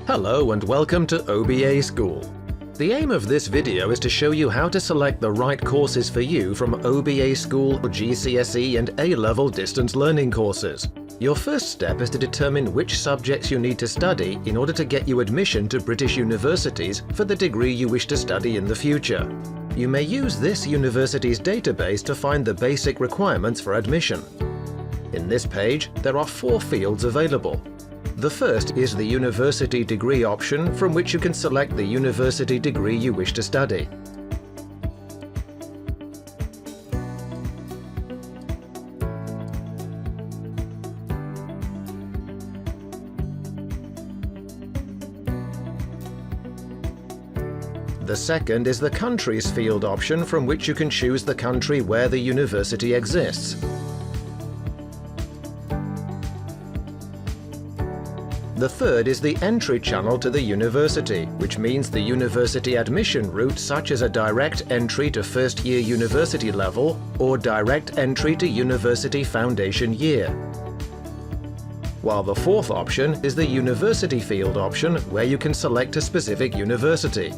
Hello and welcome to OBA School. The aim of this video is to show you how to select the right courses for you from OBA School GCSE and A-level distance learning courses. Your first step is to determine which subjects you need to study in order to get you admission to British universities for the degree you wish to study in the future. You may use this university's database to find the basic requirements for admission. In this page, there are 4 fields available. The first is the university degree option, from which you can select the university degree you wish to study. The second is the countries field option, from which you can choose the country where the university exists. The third is the entry channel to the university, which means the university admission route, such as a direct entry to first-year university level or direct entry to university foundation year. While the fourth option is the university field option, where you can select a specific university.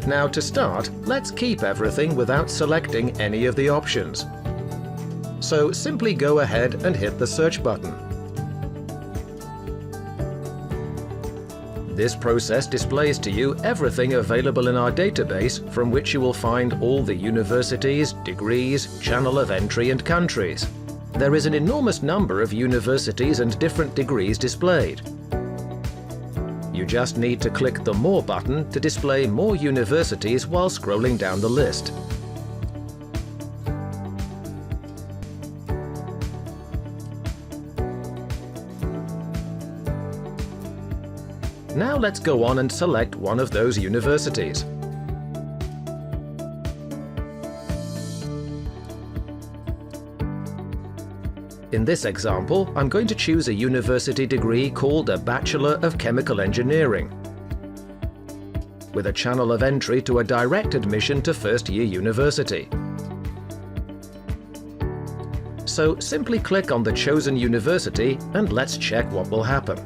Now to start, let's keep everything without selecting any of the options. So simply go ahead and hit the search button. This process displays to you everything available in our database, from which you will find all the universities, degrees, channel of entry and countries. There is an enormous number of universities and different degrees displayed. You just need to click the More button to display more universities while scrolling down the list. Now let's go on and select one of those universities. In this example, I'm going to choose a university degree called a Bachelor of Chemical Engineering, with a channel of entry to a direct admission to first-year university. So simply click on the chosen university and let's check what will happen.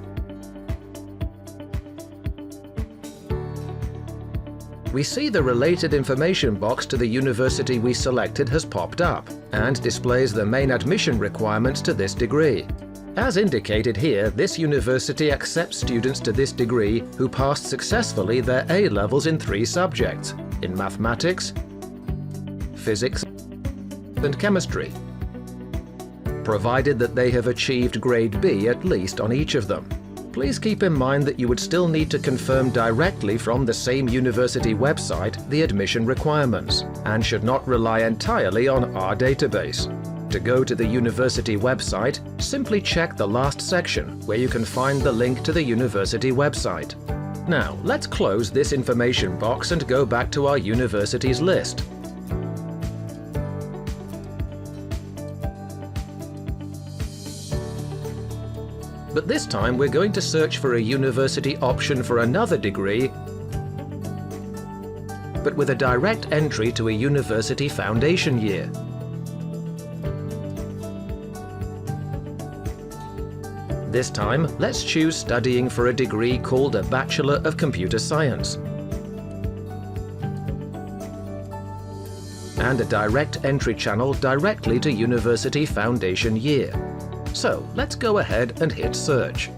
We see the related information box to the university we selected has popped up and displays the main admission requirements to this degree. As indicated here, this university accepts students to this degree who passed successfully their A-levels in 3 subjects: in mathematics, physics, and chemistry, provided that they have achieved grade B at least on each of them. Please keep in mind that you would still need to confirm directly from the same university website the admission requirements, and should not rely entirely on our database. To go to the university website, simply check the last section, where you can find the link to the university website. Now, let's close this information box and go back to our universities list. But this time we're going to search for a university option for another degree, but with a direct entry to a university foundation year. This time, let's choose studying for a degree called a Bachelor of Computer Science, and a direct entry channel directly to university foundation year. So let's go ahead and hit search.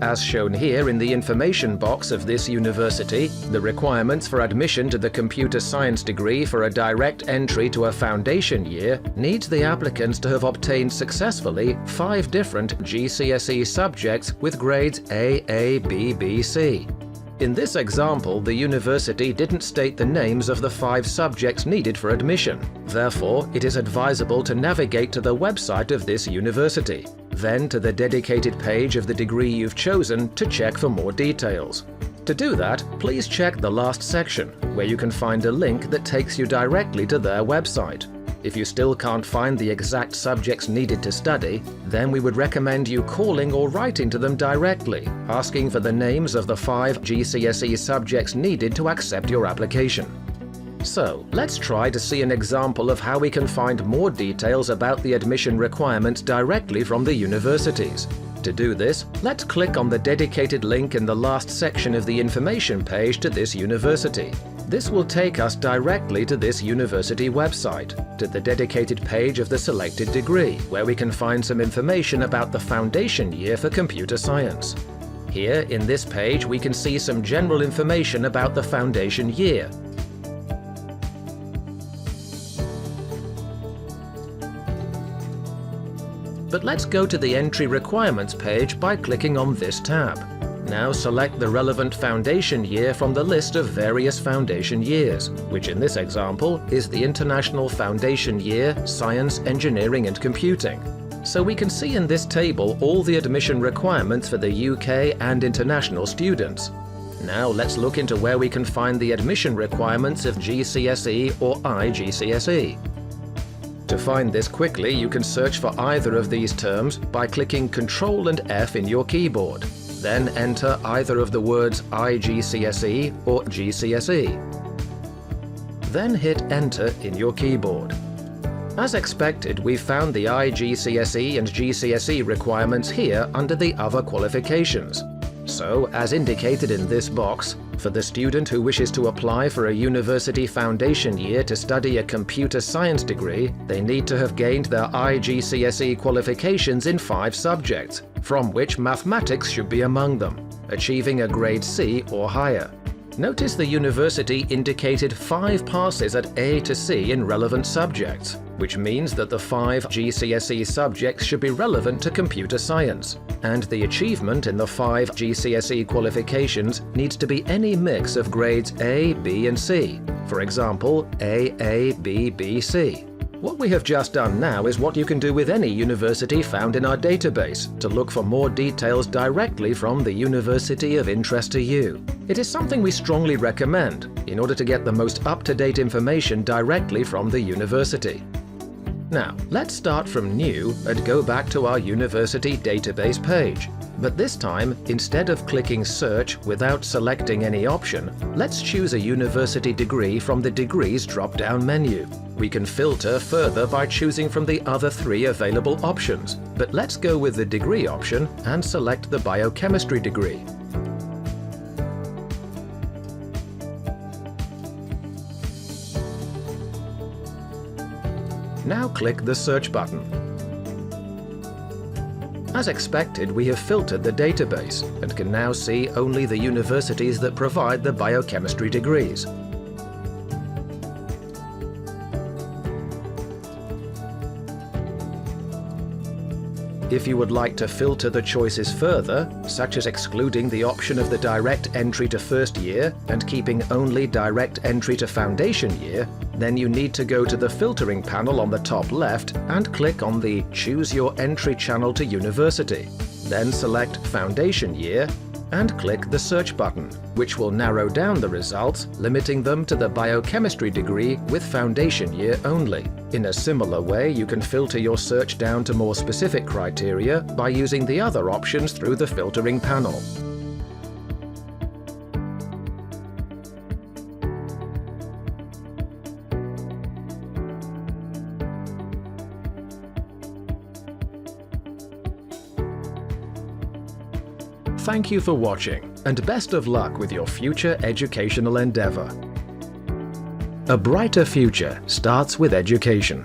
As shown here in the information box of this university, the requirements for admission to the computer science degree for a direct entry to a foundation year needs the applicants to have obtained successfully 5 different GCSE subjects with grades A, B, B, C. In this example, the university didn't state the names of the 5 subjects needed for admission. Therefore, it is advisable to navigate to the website of this university, then to the dedicated page of the degree you've chosen to check for more details. To do that, please check the last section, where you can find a link that takes you directly to their website. If you still can't find the exact subjects needed to study, then we would recommend you calling or writing to them directly, asking for the names of the 5 GCSE subjects needed to accept your application. So, let's try to see an example of how we can find more details about the admission requirements directly from the universities. To do this, let's click on the dedicated link in the last section of the information page to this university. This will take us directly to this university website, to the dedicated page of the selected degree, where we can find some information about the foundation year for computer science. Here, in this page, we can see some general information about the foundation year. But let's go to the entry requirements page by clicking on this tab. Now select the relevant foundation year from the list of various foundation years, which in this example is the International Foundation Year, Science, Engineering and Computing. So we can see in this table all the admission requirements for the UK and international students. Now let's look into where we can find the admission requirements of GCSE or IGCSE. To find this quickly, you can search for either of these terms by clicking Ctrl and F in your keyboard. Then enter either of the words IGCSE or GCSE. Then hit Enter in your keyboard. As expected, we found the IGCSE and GCSE requirements here under the Other Qualifications. So, as indicated in this box, for the student who wishes to apply for a university foundation year to study a computer science degree, they need to have gained their IGCSE qualifications in 5 subjects, from which mathematics should be among them, achieving a grade C or higher. Notice the university indicated 5 passes at A to C in relevant subjects, which means that the 5 GCSE subjects should be relevant to computer science, and the achievement in the 5 GCSE qualifications needs to be any mix of grades A, B and C, for example A, B, B, C. What we have just done now is what you can do with any university found in our database to look for more details directly from the university of interest to you. It is something we strongly recommend in order to get the most up-to-date information directly from the university. Now, let's start from New and go back to our university database page. But this time, instead of clicking Search without selecting any option, let's choose a university degree from the Degrees drop-down menu. We can filter further by choosing from the other 3 available options, but let's go with the degree option and select the biochemistry degree. Now click the Search button. As expected, we have filtered the database and can now see only the universities that provide the biochemistry degrees. If you would like to filter the choices further, such as excluding the option of the direct entry to first year and keeping only direct entry to foundation year, then you need to go to the filtering panel on the top left and click on the Choose Your Entry Channel to University. Then select Foundation Year and click the Search button, which will narrow down the results, limiting them to the biochemistry degree with foundation year only. In a similar way, you can filter your search down to more specific criteria by using the other options through the filtering panel. Thank you for watching, and best of luck with your future educational endeavor. A brighter future starts with education.